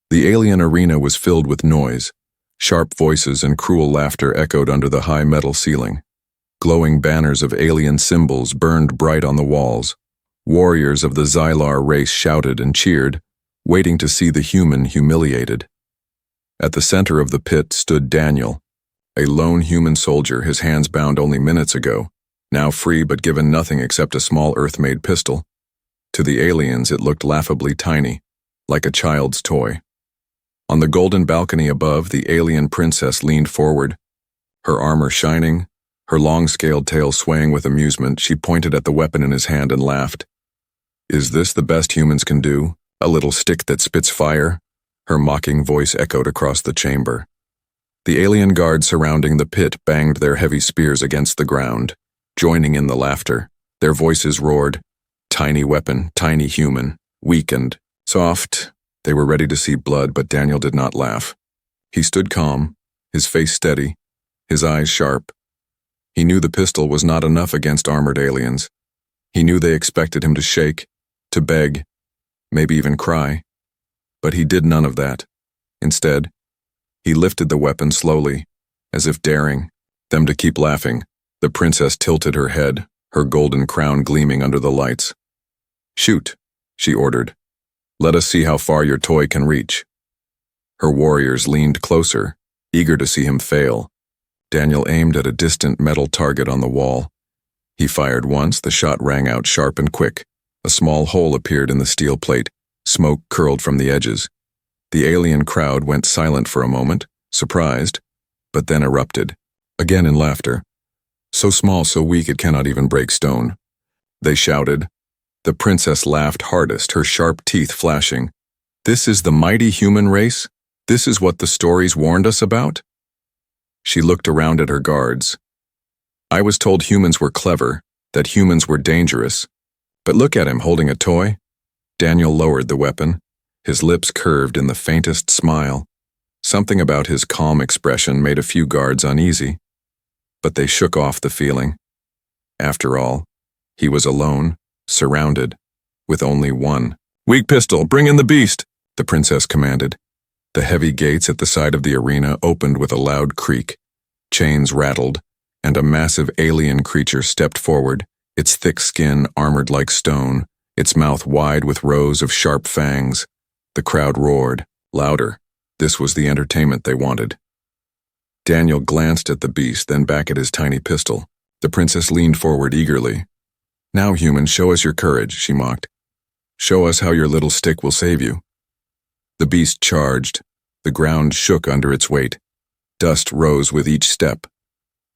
The alien arena was filled with noise. Sharp voices and cruel laughter echoed under the high metal ceiling. Glowing banners of alien symbols burned bright on the walls. Warriors of the Xylar race shouted and cheered, waiting to see the human humiliated. At the center of the pit stood Daniel, a lone human soldier, his hands bound only minutes ago, now free but given nothing except a small Earth-made pistol. To the aliens it looked laughably tiny, like a child's toy. On the golden balcony above, the alien princess leaned forward. Her armor shining, her long-scaled tail swaying with amusement, she pointed at the weapon in his hand and laughed. "Is this the best humans can do? A little stick that spits fire?" Her mocking voice echoed across the chamber. The alien guards surrounding the pit banged their heavy spears against the ground, joining in the laughter. Their voices roared. Tiny weapon, tiny human, weakened, soft. They were ready to see blood, but Daniel did not laugh. He stood calm, his face steady, his eyes sharp. He knew the pistol was not enough against armored aliens. He knew they expected him to shake, to beg, maybe even cry. But he did none of that. Instead, he lifted the weapon slowly, as if daring them to keep laughing. The princess tilted her head, her golden crown gleaming under the lights. "Shoot," she ordered. "Let us see how far your toy can reach." Her warriors leaned closer, eager to see him fail. Daniel aimed at a distant metal target on the wall. He fired once, the shot rang out sharp and quick. A small hole appeared in the steel plate. Smoke curled from the edges. The alien crowd went silent for a moment, surprised, but then erupted, again in laughter. "So small, so weak it cannot even break stone," they shouted. The princess laughed hardest, her sharp teeth flashing. "This is the mighty human race? This is what the stories warned us about?" She looked around at her guards. "I was told humans were clever, that humans were dangerous. But look at him holding a toy." Daniel lowered the weapon, his lips curved in the faintest smile. Something about his calm expression made a few guards uneasy, but they shook off the feeling. After all, he was alone, surrounded, with only one. "Weak pistol, bring in the beast," the princess commanded. The heavy gates at the side of the arena opened with a loud creak. Chains rattled, and a massive alien creature stepped forward, its thick skin armored like stone, its mouth wide with rows of sharp fangs. The crowd roared, louder. This was the entertainment they wanted. Daniel glanced at the beast, then back at his tiny pistol. The princess leaned forward eagerly. "Now, human, show us your courage," she mocked. "Show us how your little stick will save you." The beast charged. The ground shook under its weight. Dust rose with each step.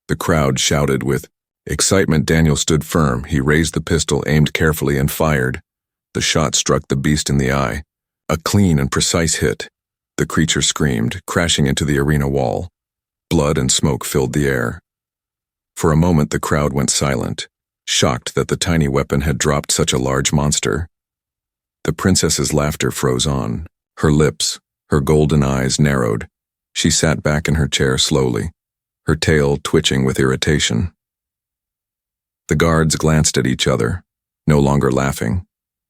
The crowd shouted with excitement. Daniel stood firm. He raised the pistol, aimed carefully, and fired. The shot struck the beast in the eye. A clean and precise hit. The creature screamed, crashing into the arena wall. Blood and smoke filled the air. For a moment the crowd went silent, shocked that the tiny weapon had dropped such a large monster. The princess's laughter froze on. Her lips, her golden eyes narrowed. She sat back in her chair slowly, her tail twitching with irritation. The guards glanced at each other, no longer laughing.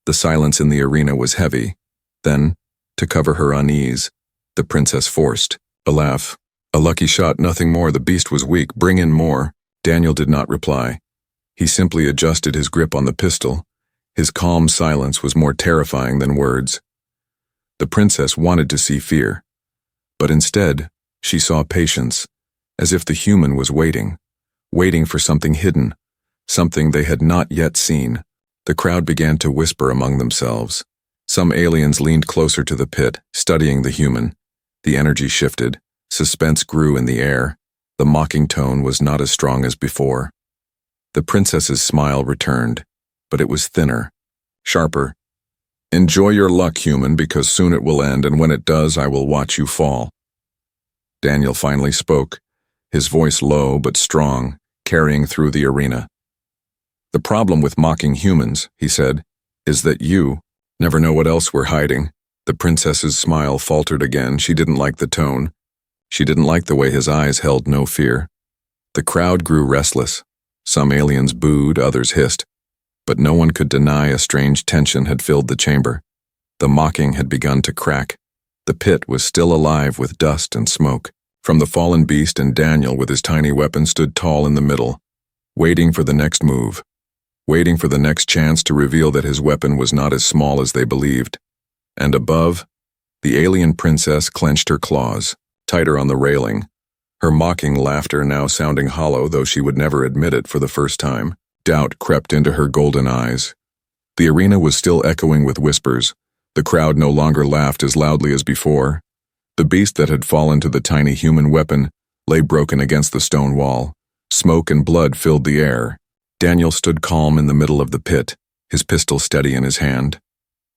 The silence in the arena was heavy. Then, to cover her unease, the princess forced a laugh. "A lucky shot, nothing more. The beast was weak. Bring in more." Daniel did not reply. He simply adjusted his grip on the pistol. His calm silence was more terrifying than words. The princess wanted to see fear, but instead, she saw patience, as if the human was waiting for something hidden, something they had not yet seen. The crowd began to whisper among themselves. Some aliens leaned closer to the pit, studying the human. The energy shifted. Suspense grew in the air. The mocking tone was not as strong as before. The princess's smile returned, but it was thinner, sharper. "Enjoy your luck, human, because soon it will end, and when it does, I will watch you fall." Daniel finally spoke, his voice low but strong, carrying through the arena. "The problem with mocking humans," he said, "is that you never know what else we're hiding." The princess's smile faltered again. She didn't like the tone. She didn't like the way his eyes held no fear. The crowd grew restless. Some aliens booed, others hissed. But no one could deny a strange tension had filled the chamber. The mocking had begun to crack. The pit was still alive with dust and smoke. From the fallen beast, and Daniel with his tiny weapon stood tall in the middle, waiting for the next move, waiting for the next chance to reveal that his weapon was not as small as they believed. And above, the alien princess clenched her claws, tighter on the railing, her mocking laughter now sounding hollow, though she would never admit it for the first time. Doubt crept into her golden eyes. The arena was still echoing with whispers. The crowd no longer laughed as loudly as before. The beast that had fallen to the tiny human weapon lay broken against the stone wall. Smoke and blood filled the air. Daniel stood calm in the middle of the pit, his pistol steady in his hand.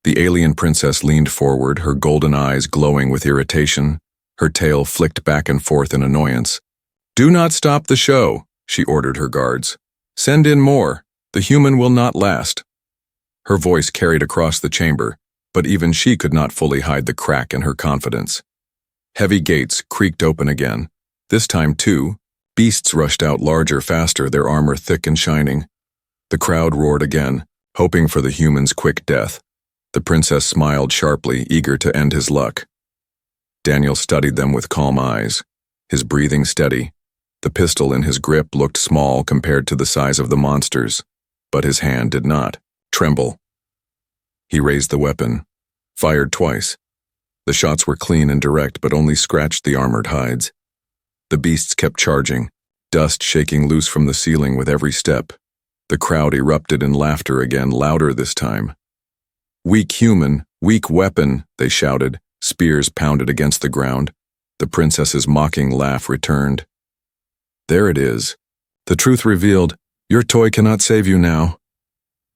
The alien princess leaned forward, her golden eyes glowing with irritation. Her tail flicked back and forth in annoyance. "Do not stop the show," she ordered her guards. "Send in more. The human will not last." Her voice carried across the chamber, but even she could not fully hide the crack in her confidence. Heavy gates creaked open again. This time, too, beasts rushed out larger, faster, their armor thick and shining. The crowd roared again, hoping for the human's quick death. The princess smiled sharply, eager to end his luck. Daniel studied them with calm eyes, his breathing steady. The pistol in his grip looked small compared to the size of the monsters, but his hand did not tremble. He raised the weapon, fired twice. The shots were clean and direct, but only scratched the armored hides. The beasts kept charging, dust shaking loose from the ceiling with every step. The crowd erupted in laughter again, louder this time. "Weak human, weak weapon," they shouted. Spears pounded against the ground. The princess's mocking laugh returned. "There it is. The truth revealed. Your toy cannot save you now."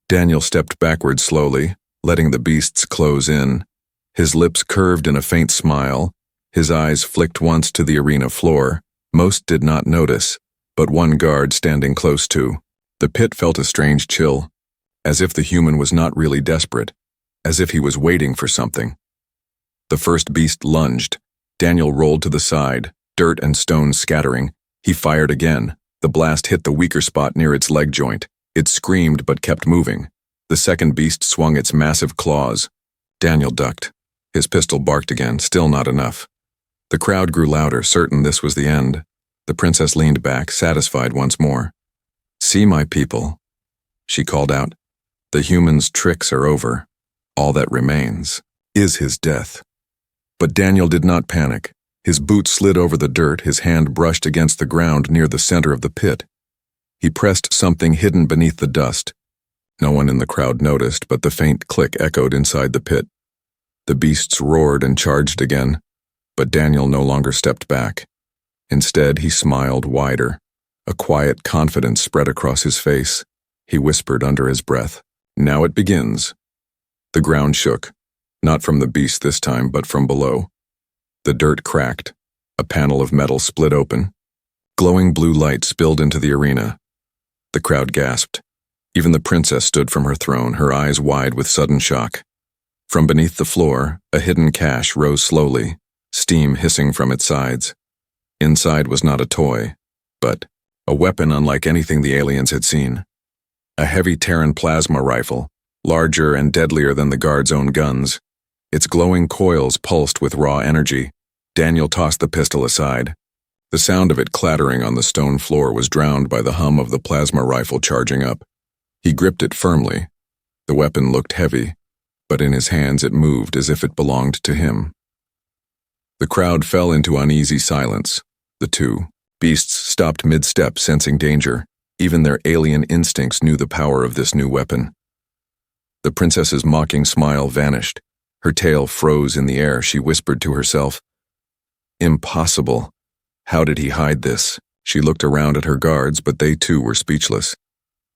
Daniel stepped backward slowly, letting the beasts close in. His lips curved in a faint smile. His eyes flicked once to the arena floor. Most did not notice, but one guard standing close to. The pit felt a strange chill, as if the human was not really desperate, as if he was waiting for something. The first beast lunged. Daniel rolled to the side, dirt and stones scattering. He fired again. The blast hit the weaker spot near its leg joint. It screamed but kept moving. The second beast swung its massive claws. Daniel ducked. His pistol barked again, still not enough. The crowd grew louder, certain this was the end. The princess leaned back, satisfied once more. "See, my people," she called out. "The human's tricks are over. All that remains is his death." But Daniel did not panic. His boot slid over the dirt, his hand brushed against the ground near the center of the pit. He pressed something hidden beneath the dust. No one in the crowd noticed, but the faint click echoed inside the pit. The beasts roared and charged again, but Daniel no longer stepped back. Instead, he smiled wider. A quiet confidence spread across his face. He whispered under his breath, "Now it begins." The ground shook, not from the beast this time, but from below. The dirt cracked. A panel of metal split open. Glowing blue light spilled into the arena. The crowd gasped. Even the princess stood from her throne, her eyes wide with sudden shock. From beneath the floor, a hidden cache rose slowly, steam hissing from its sides. Inside was not a toy, but a weapon unlike anything the aliens had seen. A heavy Terran plasma rifle, larger and deadlier than the guards' own guns. Its glowing coils pulsed with raw energy. Daniel tossed the pistol aside. The sound of it clattering on the stone floor was drowned by the hum of the plasma rifle charging up. He gripped it firmly. The weapon looked heavy, but in his hands it moved as if it belonged to him. The crowd fell into uneasy silence. The two beasts stopped mid-step, sensing danger. Even their alien instincts knew the power of this new weapon. The princess's mocking smile vanished. Her tail froze in the air. She whispered to herself, "Impossible. How did he hide this?" She looked around at her guards, but they too were speechless.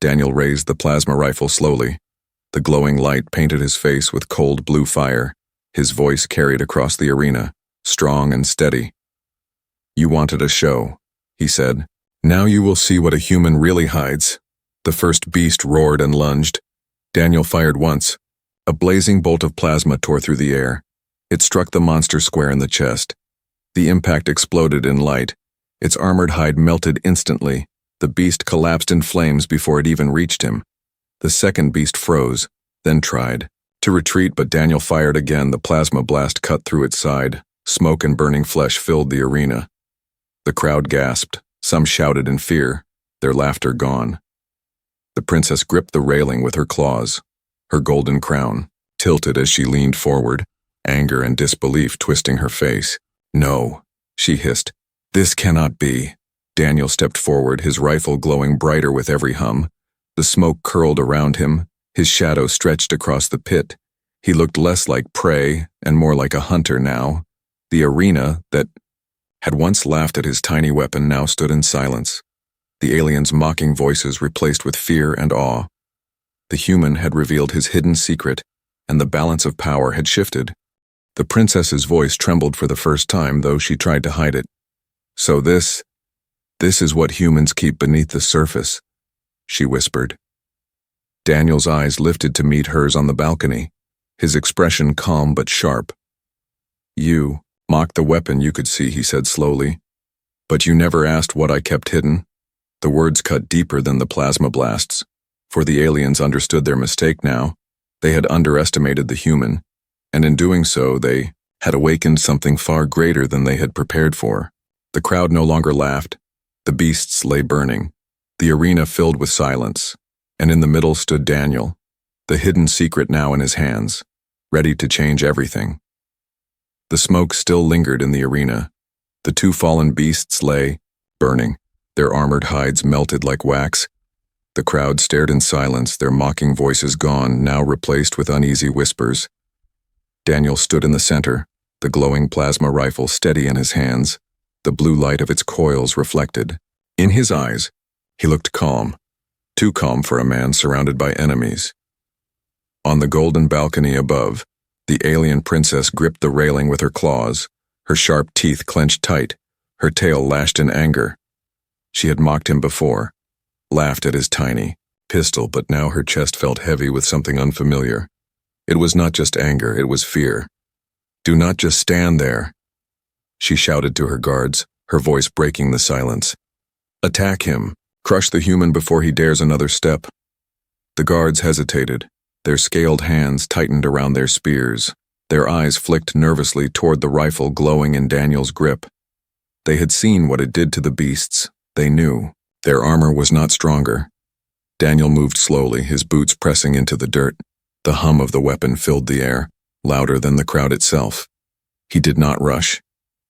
Daniel raised the plasma rifle slowly. The glowing light painted his face with cold blue fire. His voice carried across the arena, strong and steady. "You wanted a show," he said. "Now you will see what a human really hides." The first beast roared and lunged. Daniel fired once. A blazing bolt of plasma tore through the air. It struck the monster square in the chest. The impact exploded in light. Its armored hide melted instantly. The beast collapsed in flames before it even reached him. The second beast froze, then tried. To retreat, but Daniel fired again. The plasma blast cut through its side. Smoke and burning flesh filled the arena. The crowd gasped. Some shouted in fear, their laughter gone. The princess gripped the railing with her claws. Her golden crown tilted as she leaned forward, anger and disbelief twisting her face. "No," she hissed. "This cannot be." Daniel stepped forward, his rifle glowing brighter with every hum. The smoke curled around him, his shadow stretched across the pit. He looked less like prey and more like a hunter now. The arena that had once laughed at his tiny weapon now stood in silence. The alien's mocking voices replaced with fear and awe. The human had revealed his hidden secret, and the balance of power had shifted. The princess's voice trembled for the first time, though she tried to hide it. "So this is what humans keep beneath the surface," she whispered. Daniel's eyes lifted to meet hers on the balcony, his expression calm but sharp. "You mocked the weapon you could see," he said slowly. "But you never asked what I kept hidden." The words cut deeper than the plasma blasts, for the aliens understood their mistake now. They had underestimated the human, and in doing so, they had awakened something far greater than they had prepared for. The crowd no longer laughed. The beasts lay burning. The arena filled with silence, and in the middle stood Daniel, the hidden secret now in his hands, ready to change everything. The smoke still lingered in the arena. The two fallen beasts lay, burning, their armored hides melted like wax. The crowd stared in silence, their mocking voices gone, now replaced with uneasy whispers. Daniel stood in the center, the glowing plasma rifle steady in his hands, the blue light of its coils reflected. In his eyes, he looked calm, too calm for a man surrounded by enemies. On the golden balcony above, the alien princess gripped the railing with her claws, her sharp teeth clenched tight, her tail lashed in anger. She had mocked him before, laughed at his tiny pistol, but now her chest felt heavy with something unfamiliar. It was not just anger, it was fear. "Do not just stand there," she shouted to her guards, her voice breaking the silence. "Attack him, crush the human before he dares another step." The guards hesitated, their scaled hands tightened around their spears, their eyes flicked nervously toward the rifle glowing in Daniel's grip. They had seen what it did to the beasts. They knew. Their armor was not stronger. Daniel moved slowly, his boots pressing into the dirt. The hum of the weapon filled the air, louder than the crowd itself. He did not rush.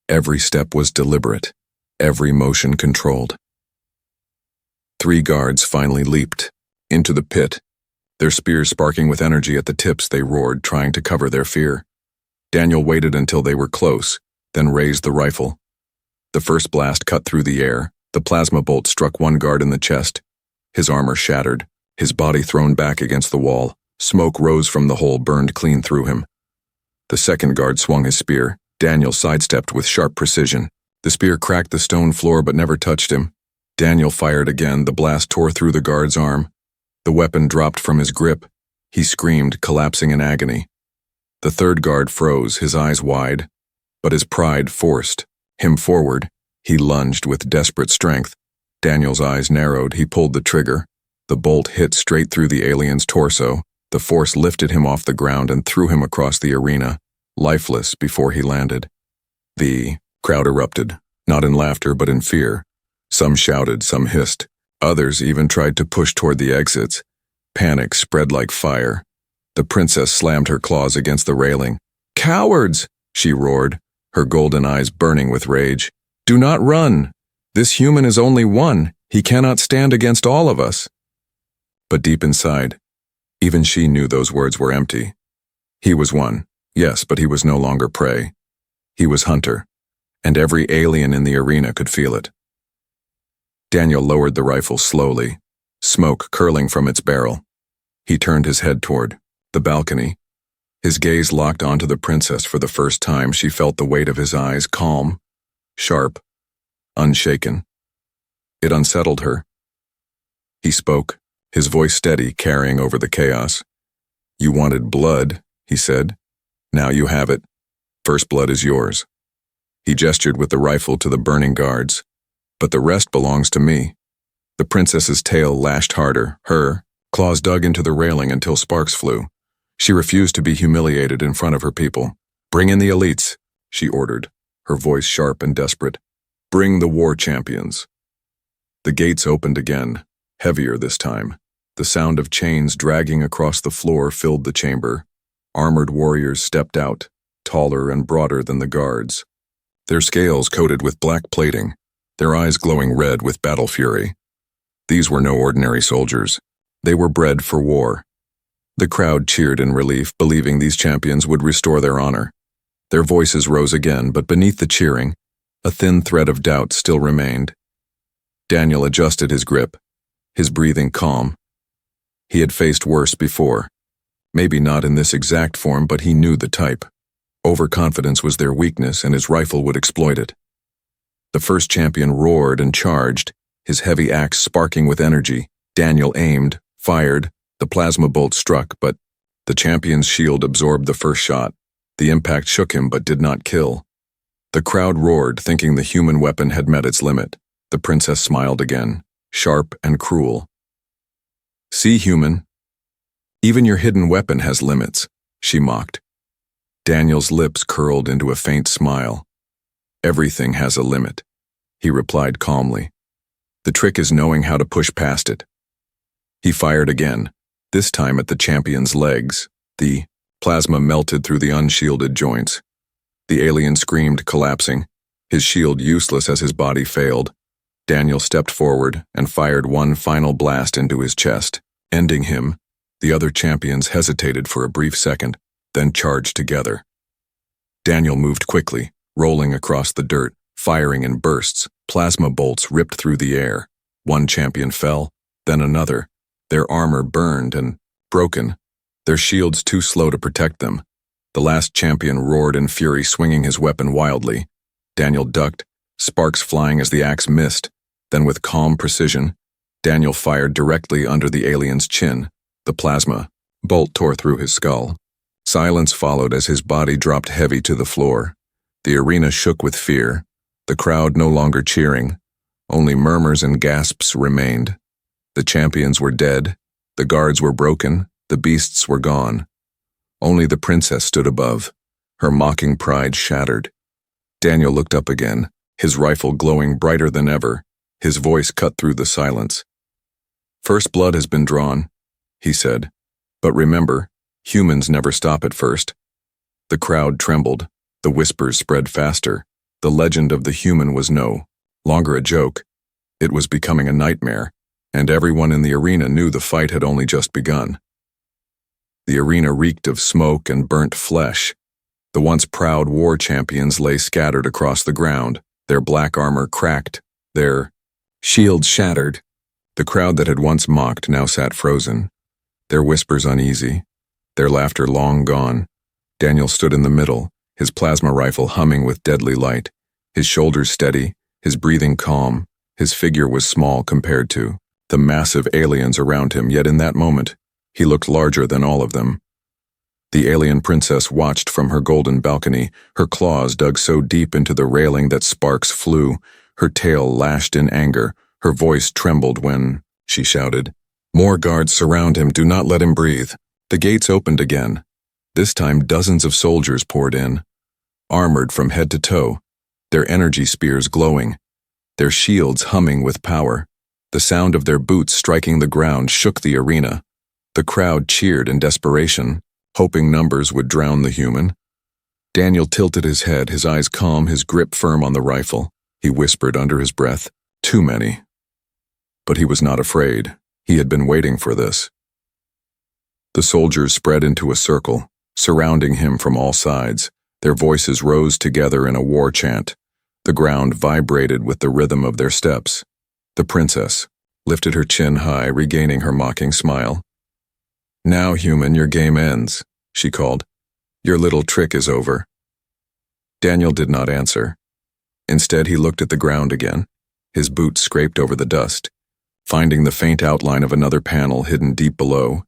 Every step was deliberate, every motion controlled. 3 guards finally leaped into the pit. Their spears sparking with energy at the tips, they roared, trying to cover their fear. Daniel waited until they were close, then raised the rifle. The first blast cut through the air. The plasma bolt struck one guard in the chest. His armor shattered, his body thrown back against the wall. Smoke rose from the hole, burned clean through him. The second guard swung his spear. Daniel sidestepped with sharp precision. The spear cracked the stone floor but never touched him. Daniel fired again. The blast tore through the guard's arm. The weapon dropped from his grip. He screamed, collapsing in agony. The third guard froze, his eyes wide, but his pride forced him forward. He lunged with desperate strength. Daniel's eyes narrowed. He pulled the trigger. The bolt hit straight through the alien's torso. The force lifted him off the ground and threw him across the arena, lifeless before he landed. The crowd erupted, not in laughter but in fear. Some shouted, some hissed. Others even tried to push toward the exits. Panic spread like fire. The princess slammed her claws against the railing. "Cowards!" she roared, her golden eyes burning with rage. "Do not run! This human is only one. He cannot stand against all of us." But deep inside, even she knew those words were empty. He was one, yes, but he was no longer prey. He was hunter, and every alien in the arena could feel it. Daniel lowered the rifle slowly, smoke curling from its barrel. He turned his head toward the balcony. His gaze locked onto the princess for the first time. She felt the weight of his eyes, calm, sharp, unshaken. It unsettled her. He spoke, his voice steady, carrying over the chaos. "You wanted blood," he said. "Now you have it. First blood is yours." He gestured with the rifle to the burning guards. "But the rest belongs to me." The princess's tail lashed harder. Her claws dug into the railing until sparks flew. She refused to be humiliated in front of her people. "Bring in the elites," she ordered, her voice sharp and desperate. "Bring the war champions." The gates opened again, heavier this time. The sound of chains dragging across the floor filled the chamber. Armored warriors stepped out, taller and broader than the guards. Their scales coated with black plating, their eyes glowing red with battle fury. These were no ordinary soldiers. They were bred for war. The crowd cheered in relief, believing these champions would restore their honor. Their voices rose again, but beneath the cheering, a thin thread of doubt still remained. Daniel adjusted his grip, his breathing calm. He had faced worse before. Maybe not in this exact form, but he knew the type. Overconfidence was their weakness, and his rifle would exploit it. The first champion roared and charged, his heavy axe sparking with energy. Daniel aimed, fired, the plasma bolt struck, but the champion's shield absorbed the first shot. The impact shook him but did not kill. The crowd roared, thinking the human weapon had met its limit. The princess smiled again, sharp and cruel. "See, human, even your hidden weapon has limits," she mocked. Daniel's lips curled into a faint smile. "Everything has a limit," he replied calmly. "The trick is knowing how to push past it." He fired again, this time at the champion's legs. The plasma melted through the unshielded joints. The alien screamed, collapsing, his shield useless as his body failed. Daniel stepped forward and fired one final blast into his chest, ending him. The other champions hesitated for a brief second, then charged together. Daniel moved quickly, rolling across the dirt, firing in bursts. Plasma bolts ripped through the air. One champion fell, then another, their armor burned and broken, their shields too slow to protect them. The last champion roared in fury, swinging his weapon wildly. Daniel ducked, sparks flying as the axe missed. Then with calm precision, Daniel fired directly under the alien's chin. The plasma bolt tore through his skull. Silence followed as his body dropped heavy to the floor. The arena shook with fear, the crowd no longer cheering. Only murmurs and gasps remained. The champions were dead, the guards were broken, the beasts were gone. Only the princess stood above, her mocking pride shattered. Daniel looked up again, his rifle glowing brighter than ever. His voice cut through the silence. "First blood has been drawn," he said. "But remember, humans never stop at first." The crowd trembled. The whispers spread faster. The legend of the human was no longer a joke. It was becoming a nightmare, and everyone in the arena knew the fight had only just begun. The arena reeked of smoke and burnt flesh. The once proud war champions lay scattered across the ground, their black armor cracked, their shields shattered. The crowd that had once mocked now sat frozen, their whispers uneasy, their laughter long gone. Daniel stood in the middle, his plasma rifle humming with deadly light, his shoulders steady, his breathing calm. His figure was small compared to the massive aliens around him, yet in that moment, he looked larger than all of them. The alien princess watched from her golden balcony, her claws dug so deep into the railing that sparks flew. Her tail lashed in anger, her voice trembled when she shouted. More guards surround him, do not let him breathe. The gates opened again. This time dozens of soldiers poured in, armored from head to toe, their energy spears glowing, their shields humming with power. The sound of their boots striking the ground shook the arena. The crowd cheered in desperation, hoping numbers would drown the human. Daniel tilted his head, his eyes calm, his grip firm on the rifle. He whispered under his breath, "Too many." But he was not afraid. He had been waiting for this. The soldiers spread into a circle, surrounding him from all sides. Their voices rose together in a war chant. The ground vibrated with the rhythm of their steps. The princess lifted her chin high, regaining her mocking smile. "Now, human, your game ends," she called. "Your little trick is over." Daniel did not answer. Instead, he looked at the ground again. His boots scraped over the dust, finding the faint outline of another panel hidden deep below.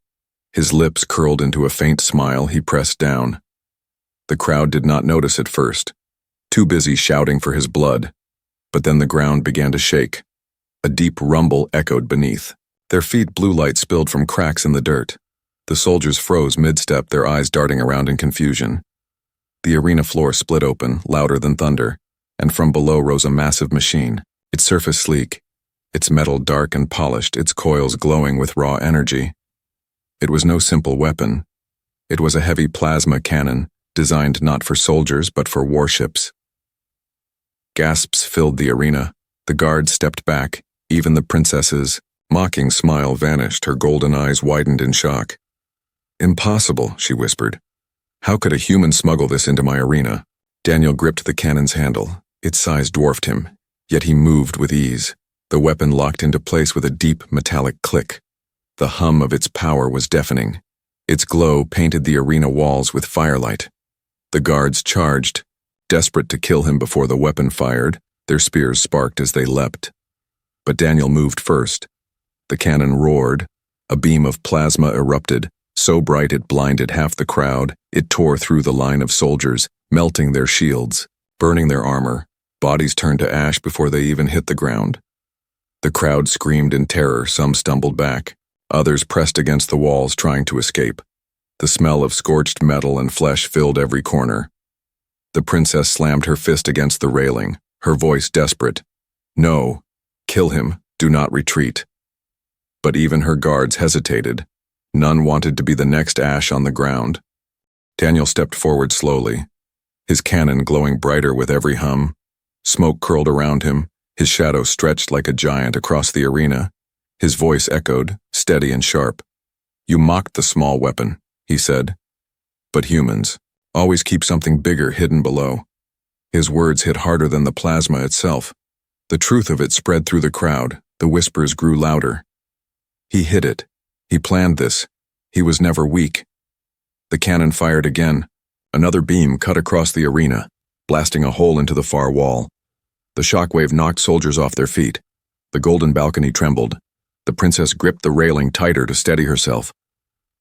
His lips curled into a faint smile. He pressed down. The crowd did not notice at first, too busy shouting for his blood. But then the ground began to shake. A deep rumble echoed beneath. Their feet blue light spilled from cracks in the dirt. The soldiers froze mid-step, their eyes darting around in confusion. The arena floor split open, louder than thunder, and from below rose a massive machine, its surface sleek, its metal dark and polished, its coils glowing with raw energy. It was no simple weapon. It was a heavy plasma cannon, designed not for soldiers but for warships. Gasps filled the arena. The guards stepped back. Even the princess's mocking smile vanished, her golden eyes widened in shock. "Impossible," she whispered. "How could a human smuggle this into my arena?" Daniel gripped the cannon's handle. Its size dwarfed him, yet he moved with ease. The weapon locked into place with a deep, metallic click. The hum of its power was deafening. Its glow painted the arena walls with firelight. The guards charged, desperate to kill him before the weapon fired. Their spears sparked as they leapt. But Daniel moved first. The cannon roared. A beam of plasma erupted, so bright it blinded half the crowd. It tore through the line of soldiers, melting their shields, burning their armor. Bodies turned to ash before they even hit the ground. The crowd screamed in terror, some stumbled back. Others pressed against the walls, trying to escape. The smell of scorched metal and flesh filled every corner. The princess slammed her fist against the railing, her voice desperate. "No, kill him, do not retreat." But even her guards hesitated. None wanted to be the next ash on the ground. Daniel stepped forward slowly, his cannon glowing brighter with every hum. Smoke curled around him, his shadow stretched like a giant across the arena. His voice echoed, steady and sharp. "You mocked the small weapon," he said. "But humans always keep something bigger hidden below." His words hit harder than the plasma itself. The truth of it spread through the crowd. The whispers grew louder. He hid it. He planned this. He was never weak. The cannon fired again. Another beam cut across the arena, blasting a hole into the far wall. The shockwave knocked soldiers off their feet. The golden balcony trembled. The princess gripped the railing tighter to steady herself.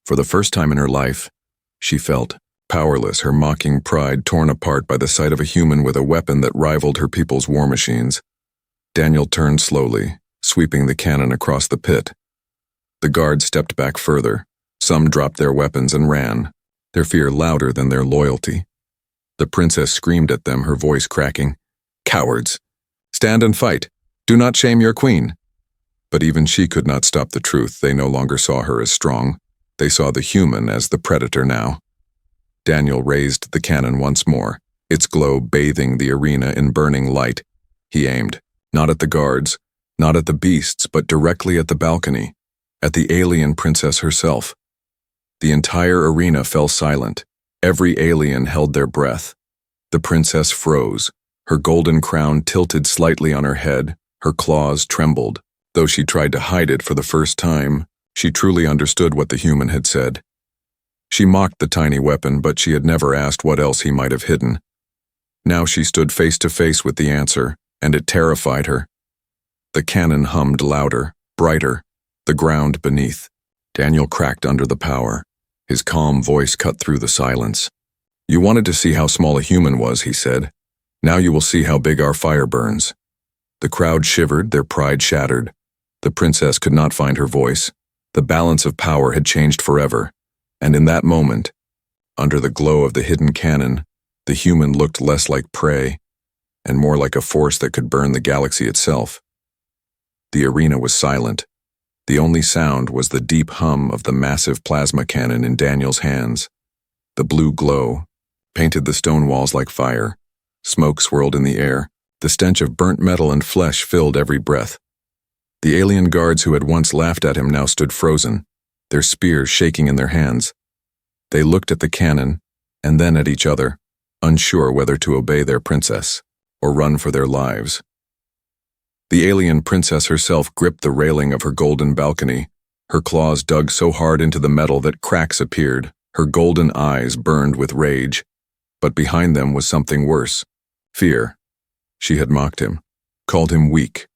For the first time in her life, she felt powerless, her mocking pride torn apart by the sight of a human with a weapon that rivaled her people's war machines. Daniel turned slowly, sweeping the cannon across the pit. The guards stepped back further. Some dropped their weapons and ran, their fear louder than their loyalty. The princess screamed at them, her voice cracking. "Cowards! Stand and fight! Do not shame your queen!" But even she could not stop the truth. They no longer saw her as strong. They saw the human as the predator now. Daniel raised the cannon once more, its glow bathing the arena in burning light. He aimed, not at the guards, not at the beasts, but directly at the balcony, at the alien princess herself. The entire arena fell silent. Every alien held their breath. The princess froze. Her golden crown tilted slightly on her head. Her claws trembled. Though she tried to hide it for the first time, she truly understood what the human had said. She mocked the tiny weapon, but she had never asked what else he might have hidden. Now she stood face to face with the answer, and it terrified her. The cannon hummed louder, brighter, the ground beneath. Daniel cracked under the power. His calm voice cut through the silence. "You wanted to see how small a human was," he said. "Now you will see how big our fire burns." The crowd shivered, their pride shattered. The princess could not find her voice. The balance of power had changed forever. And in that moment, under the glow of the hidden cannon, the human looked less like prey and more like a force that could burn the galaxy itself. The arena was silent. The only sound was the deep hum of the massive plasma cannon in Daniel's hands. The blue glow painted the stone walls like fire. Smoke swirled in the air. The stench of burnt metal and flesh filled every breath. The alien guards who had once laughed at him now stood frozen, their spears shaking in their hands. They looked at the cannon, and then at each other, unsure whether to obey their princess or run for their lives. The alien princess herself gripped the railing of her golden balcony. Her claws dug so hard into the metal that cracks appeared. Her golden eyes burned with rage. But behind them was something worse. Fear. She had mocked him, called him weak,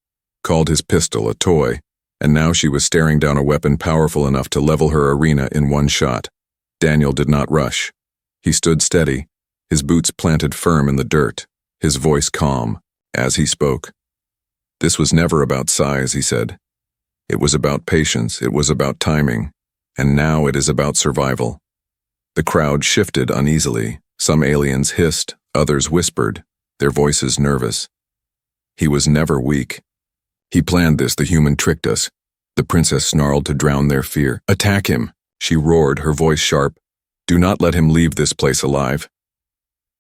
called his pistol a toy, and now she was staring down a weapon powerful enough to level her arena in one shot. Daniel did not rush. He stood steady, his boots planted firm in the dirt, his voice calm, as he spoke. "This was never about size," he said. "It was about patience, it was about timing, and now it is about survival. The crowd shifted uneasily. Some aliens hissed, others whispered, their voices nervous. He was never weak. He planned this, the human tricked us. The princess snarled to drown their fear. Attack him, she roared, her voice sharp. Do not let him leave this place alive.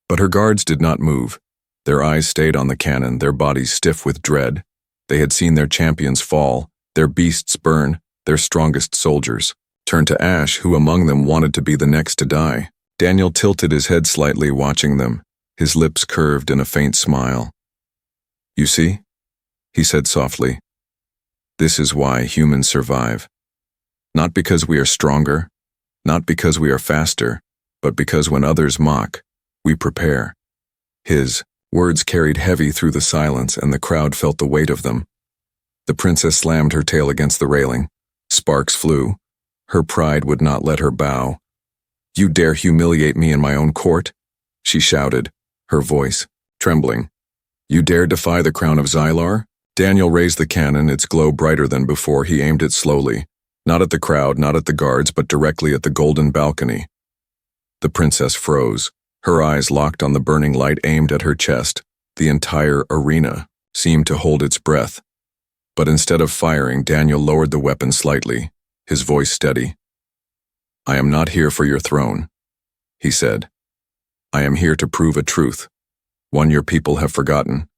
But her guards did not move. Their eyes stayed on the cannon, their bodies stiff with dread. They had seen their champions fall, their beasts burn, their strongest soldiers turn to ash. Who among them wanted to be the next to die? Daniel tilted his head slightly, watching them, his lips curved in a faint smile. You see, he said softly, this is why humans survive. Not because we are stronger, not because we are faster, but because when others mock, we prepare. His words carried heavy through the silence, and the crowd felt the weight of them. The princess slammed her tail against the railing. Sparks flew. Her pride would not let her bow. You dare humiliate me in my own court? She shouted, her voice trembling. You dare defy the crown of Xylar? Daniel raised the cannon, its glow brighter than before. He aimed it slowly, not at the crowd, not at the guards, but directly at the golden balcony. The princess froze, her eyes locked on the burning light aimed at her chest. The entire arena seemed to hold its breath. But instead of firing, Daniel lowered the weapon slightly, his voice steady. I am not here for your throne, he said. I am here to prove a truth, one your people have forgotten.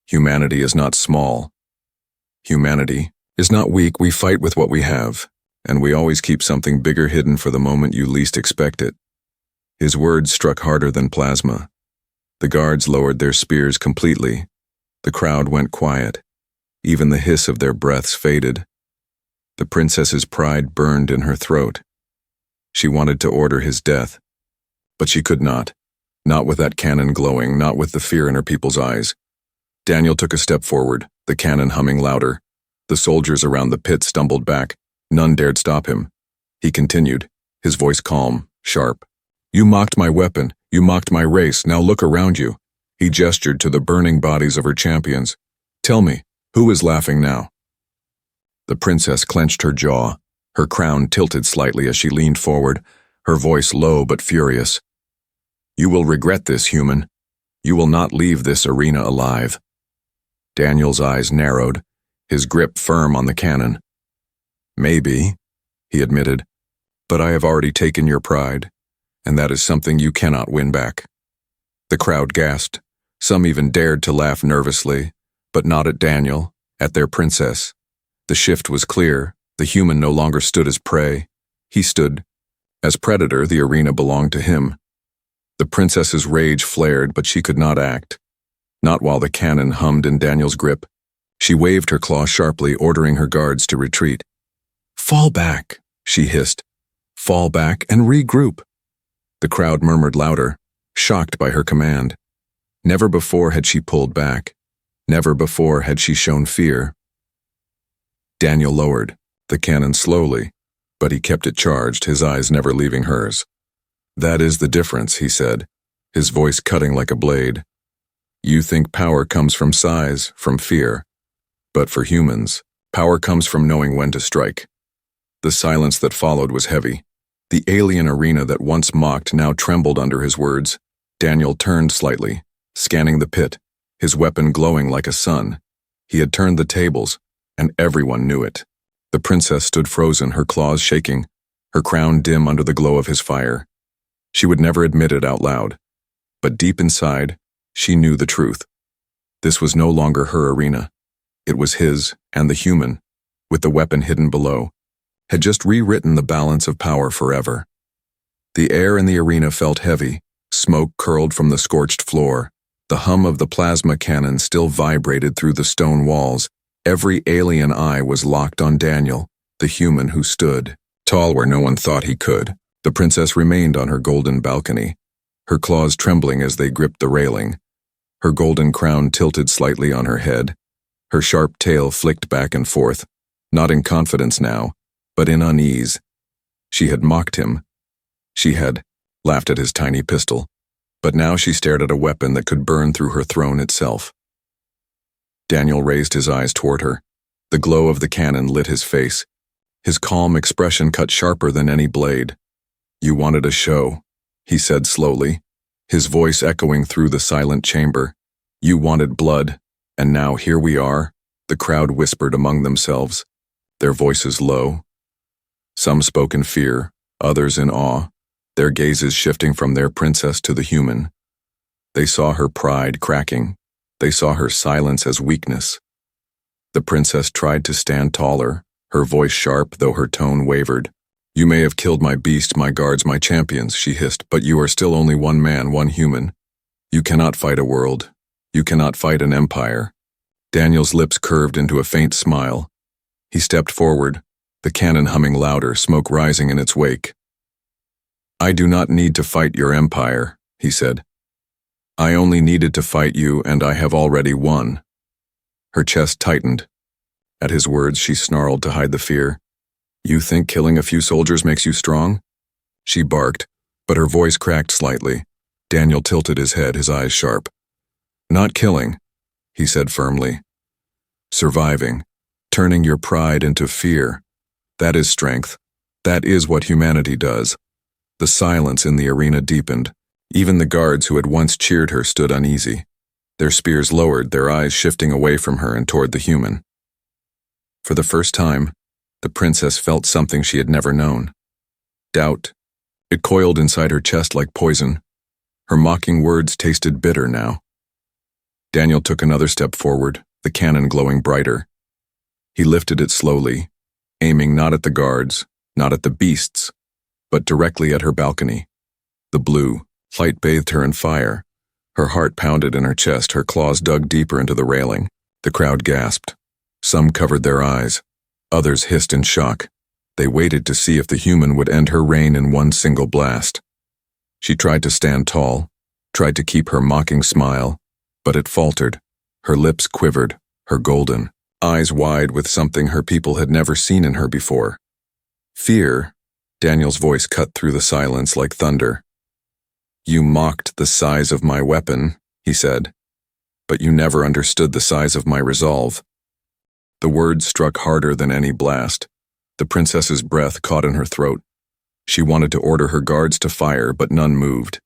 Humanity is not small. Humanity is not weak. We fight with what we have, and we always keep something bigger hidden for the moment you least expect it. His words struck harder than plasma. The guards lowered their spears completely. The crowd went quiet. Even the hiss of their breaths faded. The princess's pride burned in her throat. She wanted to order his death, but she could not. Not with that cannon glowing, not with the fear in her people's eyes. Daniel took a step forward, the cannon humming louder. The soldiers around the pit stumbled back. None dared stop him. He continued, his voice calm, sharp. You mocked my weapon, you mocked my race, now look around you. He gestured to the burning bodies of her champions. Tell me, who is laughing now? The princess clenched her jaw. Her crown tilted slightly as she leaned forward, her voice low but furious. You will regret this, human. You will not leave this arena alive. Daniel's eyes narrowed, his grip firm on the cannon. Maybe, he admitted, but I have already taken your pride, and that is something you cannot win back. The crowd gasped. Some even dared to laugh nervously, but not at Daniel, at their princess. The shift was clear. The human no longer stood as prey. He stood as predator. The arena belonged to him. The princess's rage flared, but she could not act. Not while the cannon hummed in Daniel's grip. She waved her claw sharply, ordering her guards to retreat. Fall back, she hissed. Fall back and regroup. The crowd murmured louder, shocked by her command. Never before had she pulled back. Never before had she shown fear. Daniel lowered the cannon slowly, but he kept it charged, his eyes never leaving hers. That is the difference, he said, his voice cutting like a blade. You think power comes from size, from fear. But for humans, power comes from knowing when to strike. The silence that followed was heavy. The alien arena that once mocked now trembled under his words. Daniel turned slightly, scanning the pit, his weapon glowing like a sun. He had turned the tables, and everyone knew it. The princess stood frozen, her claws shaking, her crown dim under the glow of his fire. She would never admit it out loud, but deep inside, she knew the truth. This was no longer her arena. It was his, and the human, with the weapon hidden below, had just rewritten the balance of power forever. The air in the arena felt heavy, smoke curled from the scorched floor. The hum of the plasma cannon still vibrated through the stone walls. Every alien eye was locked on Daniel, the human who stood, tall where no one thought he could. The princess remained on her golden balcony, her claws trembling as they gripped the railing. Her golden crown tilted slightly on her head. Her sharp tail flicked back and forth, not in confidence now, but in unease. She had mocked him. She had laughed at his tiny pistol, but now she stared at a weapon that could burn through her throne itself. Daniel raised his eyes toward her. The glow of the cannon lit his face. His calm expression cut sharper than any blade. "You wanted a show," he said slowly, his voice echoing through the silent chamber. "You wanted blood, and now here we are," the crowd whispered among themselves, their voices low. Some spoke in fear, others in awe, their gazes shifting from their princess to the human. They saw her pride cracking. They saw her silence as weakness. The princess tried to stand taller, her voice sharp though her tone wavered. "You may have killed my beast, my guards, my champions," she hissed, "but you are still only one man, one human. You cannot fight a world. You cannot fight an empire." Daniel's lips curved into a faint smile. He stepped forward, the cannon humming louder, smoke rising in its wake. "I do not need to fight your empire," he said. "I only needed to fight you, and I have already won." Her chest tightened. At his words, she snarled to hide the fear. "You think killing a few soldiers makes you strong?" She barked, but her voice cracked slightly. Daniel tilted his head, his eyes sharp. "Not killing," he said firmly. "Surviving, turning your pride into fear. That is strength. That is what humanity does." The silence in the arena deepened. Even the guards who had once cheered her stood uneasy, their spears lowered, their eyes shifting away from her and toward the human. For the first time, the princess felt something she had never known. Doubt. It coiled inside her chest like poison. Her mocking words tasted bitter now. Daniel took another step forward, the cannon glowing brighter. He lifted it slowly, aiming not at the guards, not at the beasts, but directly at her balcony. The blue light bathed her in fire. Her heart pounded in her chest, her claws dug deeper into the railing. The crowd gasped. Some covered their eyes. Others hissed in shock. They waited to see if the human would end her reign in one single blast. She tried to stand tall, tried to keep her mocking smile, but it faltered. Her lips quivered, her golden eyes wide with something her people had never seen in her before. "Fear," Daniel's voice cut through the silence like thunder. "You mocked the size of my weapon," he said, "but you never understood the size of my resolve." The words struck harder than any blast. The princess's breath caught in her throat. She wanted to order her guards to fire, but none moved.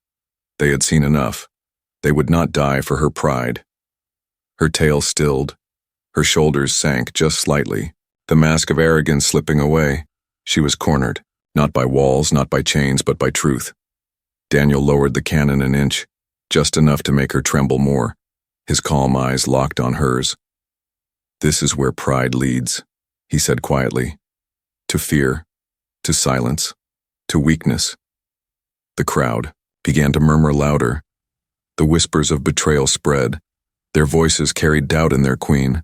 They had seen enough. They would not die for her pride. Her tail stilled. Her shoulders sank just slightly, the mask of arrogance slipping away. She was cornered, not by walls, not by chains, but by truth. Daniel lowered the cannon an inch, just enough to make her tremble more. His calm eyes locked on hers. "This is where pride leads," he said quietly. "To fear, to silence, to weakness." The crowd began to murmur louder. The whispers of betrayal spread. Their voices carried doubt in their queen.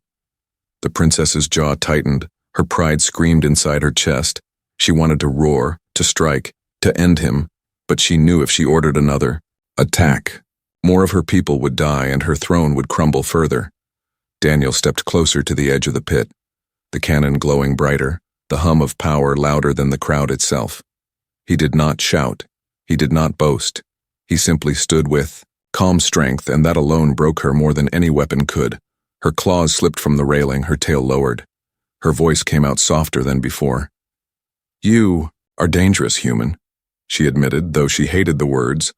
The princess's jaw tightened. Her pride screamed inside her chest. She wanted to roar, to strike, to end him, but she knew if she ordered another attack, more of her people would die and her throne would crumble further. Daniel stepped closer to the edge of the pit, the cannon glowing brighter, the hum of power louder than the crowd itself. He did not shout. He did not boast. He simply stood with calm strength, and that alone broke her more than any weapon could. Her claws slipped from the railing, her tail lowered. Her voice came out softer than before. "You are dangerous, human," she admitted, though she hated the words.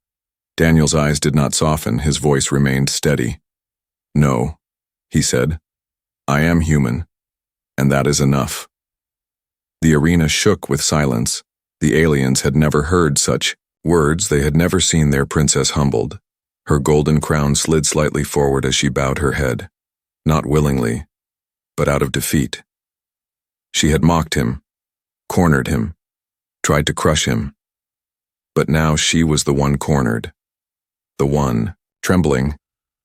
Daniel's eyes did not soften, his voice remained steady. "No," he said, "I am human, and that is enough." The arena shook with silence. The aliens had never heard such words, they had never seen their princess humbled. Her golden crown slid slightly forward as she bowed her head, not willingly, but out of defeat. She had mocked him, cornered him, tried to crush him. But now she was the one cornered. The one, trembling.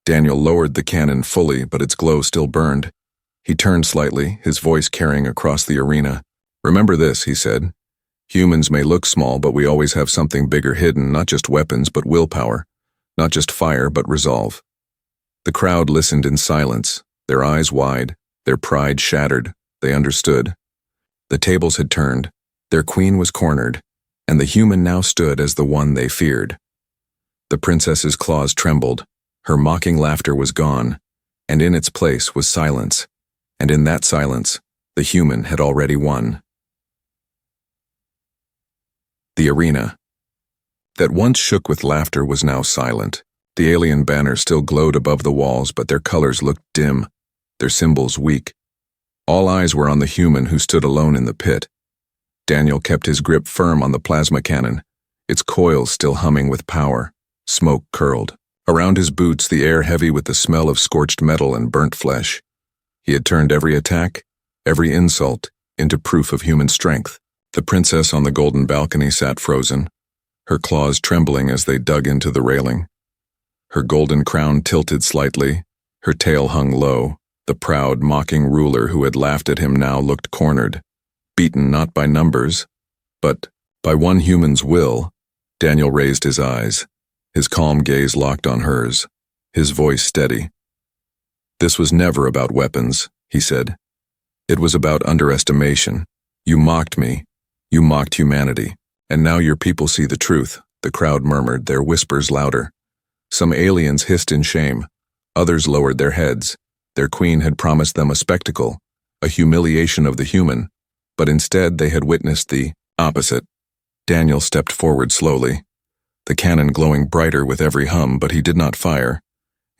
Daniel lowered the cannon fully, but its glow still burned. He turned slightly, his voice carrying across the arena. "Remember this," he said. "Humans may look small, but we always have something bigger hidden, not just weapons, but willpower. Not just fire, but resolve." The crowd listened in silence, their eyes wide, their pride shattered. They understood. The tables had turned, their queen was cornered, and the human now stood as the one they feared. The princess's claws trembled, her mocking laughter was gone, and in its place was silence, and in that silence, the human had already won. The arena, that once shook with laughter, was now silent. The alien banner still glowed above the walls, but their colors looked dim, their symbols weak. All eyes were on the human who stood alone in the pit. Daniel kept his grip firm on the plasma cannon, its coils still humming with power. Smoke curled. Around his boots, the air heavy with the smell of scorched metal and burnt flesh. He had turned every attack, every insult, into proof of human strength. The princess on the golden balcony sat frozen, her claws trembling as they dug into the railing. Her golden crown tilted slightly, her tail hung low. The proud, mocking ruler who had laughed at him now looked cornered, beaten not by numbers, but by one human's will. Daniel raised his eyes, his calm gaze locked on hers, his voice steady. "This was never about weapons," he said. "It was about underestimation. You mocked me. You mocked humanity. And now your people see the truth." The crowd murmured, their whispers louder. Some aliens hissed in shame. Others lowered their heads. Their queen had promised them a spectacle, a humiliation of the human, but instead they had witnessed the opposite. Daniel stepped forward slowly, the cannon glowing brighter with every hum, but he did not fire.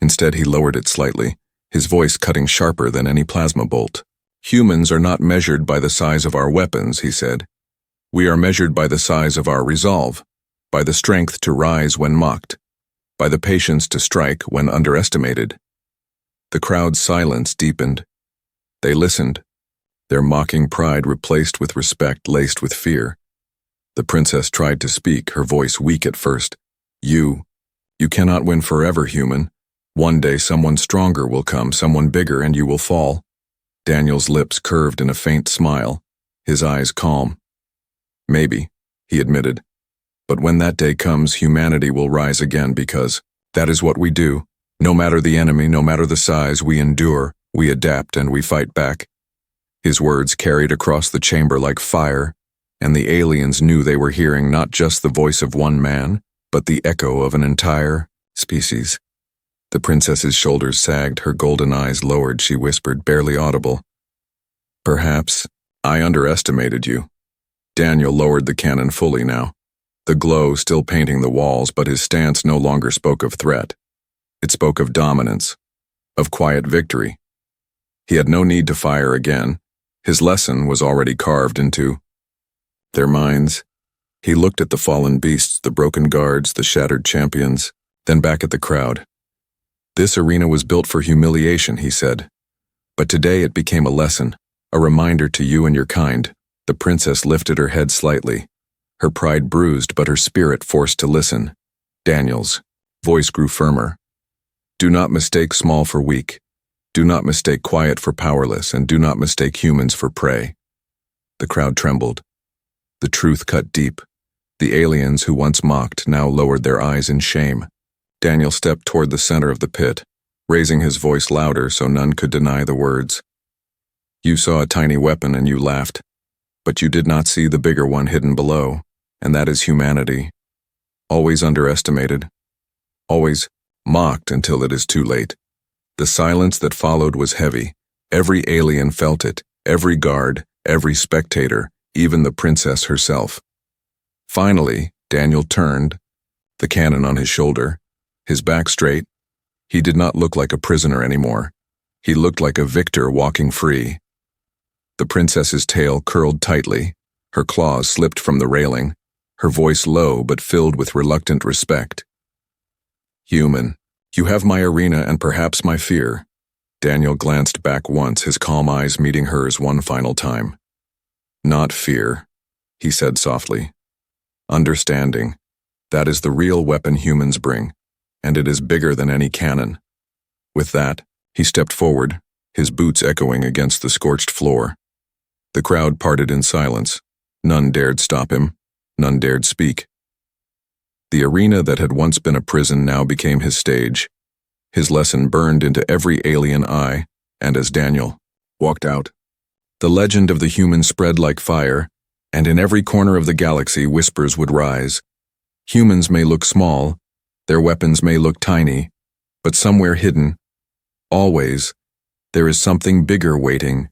Instead he lowered it slightly, his voice cutting sharper than any plasma bolt. "Humans are not measured by the size of our weapons," he said. "We are measured by the size of our resolve, by the strength to rise when mocked, by the patience to strike when underestimated." The crowd's silence deepened. They listened, their mocking pride replaced with respect laced with fear. The princess tried to speak, her voice weak at first. You cannot win forever, human. One day someone stronger will come, someone bigger, and you will fall." Daniel's lips curved in a faint smile, his eyes calm. "Maybe," he admitted. "But when that day comes, humanity will rise again, because that is what we do. No matter the enemy, no matter the size, we endure, we adapt, and we fight back." His words carried across the chamber like fire, and the aliens knew they were hearing not just the voice of one man, but the echo of an entire species. The princess's shoulders sagged, her golden eyes lowered. She whispered, barely audible, "Perhaps I underestimated you." Daniel lowered the cannon fully now, the glow still painting the walls, but his stance no longer spoke of threat. It spoke of dominance, of quiet victory. He had no need to fire again. His lesson was already carved into their minds. He looked at the fallen beasts, the broken guards, the shattered champions, then back at the crowd. "This arena was built for humiliation," he said. "But today it became a lesson, a reminder to you and your kind." The princess lifted her head slightly, her pride bruised but her spirit forced to listen. Daniel's voice grew firmer. "Do not mistake small for weak. Do not mistake quiet for powerless, and do not mistake humans for prey." The crowd trembled. The truth cut deep. The aliens who once mocked now lowered their eyes in shame. Daniel stepped toward the center of the pit, raising his voice louder so none could deny the words. "You saw a tiny weapon and you laughed, but you did not see the bigger one hidden below, and that is humanity. Always underestimated. Always mocked until it is too late." The silence that followed was heavy. Every alien felt it, every guard, every spectator, even the princess herself. Finally, Daniel turned, the cannon on his shoulder, his back straight. He did not look like a prisoner anymore. He looked like a victor walking free. The princess's tail curled tightly, her claws slipped from the railing, her voice low but filled with reluctant respect. "Human, you have my arena and perhaps my fear." Daniel glanced back once, his calm eyes meeting hers one final time. "Not fear," he said softly. "Understanding. That is the real weapon humans bring, and it is bigger than any cannon." With that, he stepped forward, his boots echoing against the scorched floor. The crowd parted in silence. None dared stop him. None dared speak. The arena that had once been a prison now became his stage. His lesson burned into every alien eye, and as Daniel walked out, the legend of the human spread like fire, and in every corner of the galaxy whispers would rise. Humans may look small, their weapons may look tiny, but somewhere hidden, always, there is something bigger waiting,